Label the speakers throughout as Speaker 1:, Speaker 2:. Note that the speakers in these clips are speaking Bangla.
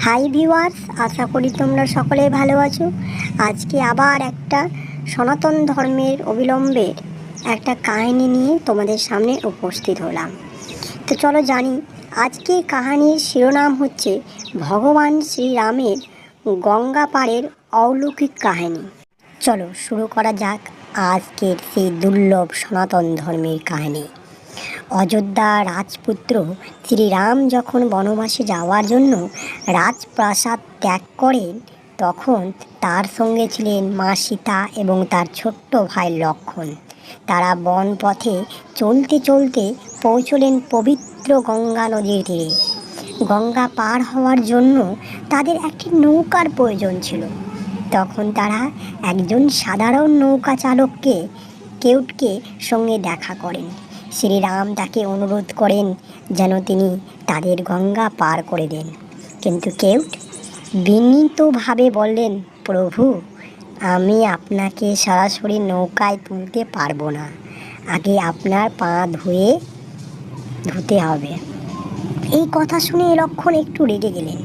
Speaker 1: হাই ভিউয়ার্স, আশা করি তোমরা সকলে ভালো আছো। আজকে আবার একটা সনাতন ধর্মের অবলম্বনের একটা কাহিনী নিয়ে তোমাদের সামনে উপস্থিত হলাম। তো চলো জানি আজকে কাহিনীর শিরোনাম হচ্ছে ভগবান শ্রীরামের গঙ্গা পাড়ের অলৌকিক কাহিনী। চলো শুরু করা যাক আজকের সেই দুর্লভ সনাতন ধর্মের কাহিনী। অযোধ্যা রাজপুত্র শ্রীরাম যখন বনবাসে যাওয়ার জন্য রাজপ্রাসাদ ত্যাগ করেন, তখন তার সঙ্গে ছিলেন মা সীতা এবং তার ছোট্ট ভাই লক্ষ্মণ। তারা বন পথে চলতে চলতে পৌঁছলেন পবিত্র গঙ্গা নদীর তীরে। গঙ্গা পার হওয়ার জন্য তাদের একটি নৌকার প্রয়োজন ছিল। তখন তারা একজন সাধারণ নৌকা চালককে কেউটকে সঙ্গে দেখা করেন। শ্রীরাম তাকে অনুরোধ করেন যেন তিনি তাদের গঙ্গা পার করে দেন, কিন্তু কেউট বিনীতভাবে বললেন, প্রভু, আমি আপনাকে সরাসরি নৌকায় তুলতে পারবো না, আগে আপনার পা ধুতে হবে। এই কথা শুনে লক্ষ্মণ একটু রেগে গেলেন,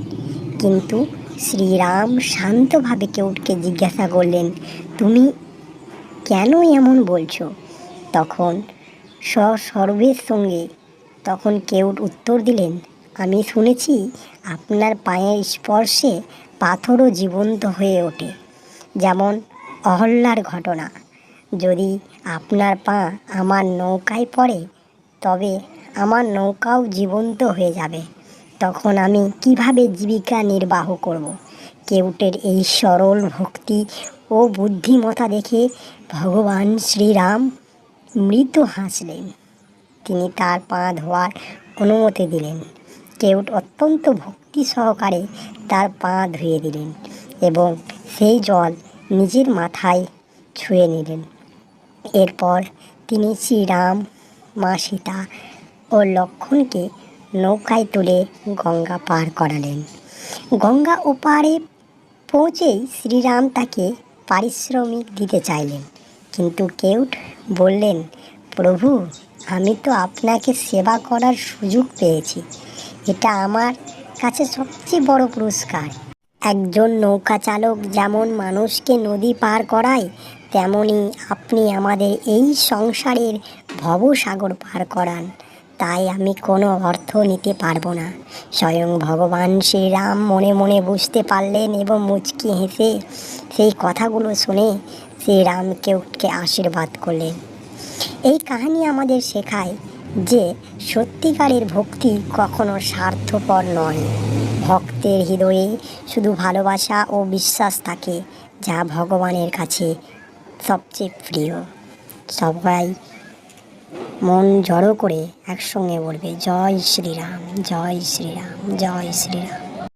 Speaker 1: কিন্তু শ্রীরাম শান্তভাবে কেউটকে জিজ্ঞাসা করলেন, তুমি কেন এমন বলছো? তখন কেউট উত্তর দিলেন, আমি শুনেছি আপনার পায়ের স্পর্শে পাথরও জীবন্ত হয়ে ওঠে, যেমন অহল্যার ঘটনা। যদি আপনার পা আমার নৌকায় পড়ে, তবে আমার নৌকাও জীবন্ত হয়ে যাবে। তখন আমি কিভাবে জীবিকা নির্বাহ করব? কেউটের এই সরল ভক্তি ও বুদ্ধিমত্তা দেখে ভগবান শ্রীরাম মৃদু হাসলেন। তিনি তার পা ধোয়ার অনুমতি দিলেন। কেউট অত্যন্ত ভক্তি সহকারে তার পা ধুয়ে দিলেন এবং সেই জল নিজের মাথায় ছুঁয়ে নিলেন। এরপর তিনি শ্রীরাম, মা সীতা ও লক্ষ্মণকে নৌকায় তুলে গঙ্গা পার করালেন। গঙ্গা ওপারে পৌঁছেই শ্রীরাম তাকে পারিশ্রমিক দিতে চাইলেন, কিন্তু কেউট বললেন, প্রভু, আমি তো আপনাকে সেবা করার সুযোগ পেয়েছি, এটা আমার কাছে সবচেয়ে বড় পুরস্কার। একজন নৌকা চালক যেমন মানুষকে নদী পার করায়, তেমনি আপনি আমাদের এই সংসারের ভবসাগর পার করান, তাই আমি কোনো অর্থ নিতে পারবো না। স্বয়ং ভগবান শ্রীরাম মনে মনে বুঝতে পারলেন এবং মুচকি হেসে সেই কথাগুলো শুনে শ্রীরাম কেউটকে আশীর্বাদ করলেন। এই কাহিনী আমাদের শেখায় যে সত্যিকারের ভক্তি কখনো স্বার্থপর নয়। ভক্তের হৃদয়ে শুধু ভালোবাসা ও বিশ্বাস থাকে, যা ভগবানের কাছে সবচেয়ে প্রিয়। সবাই মন জড়ো করে একসঙ্গে বলবে, জয় শ্রীরাম, জয় শ্রীরাম, জয় শ্রীরাম।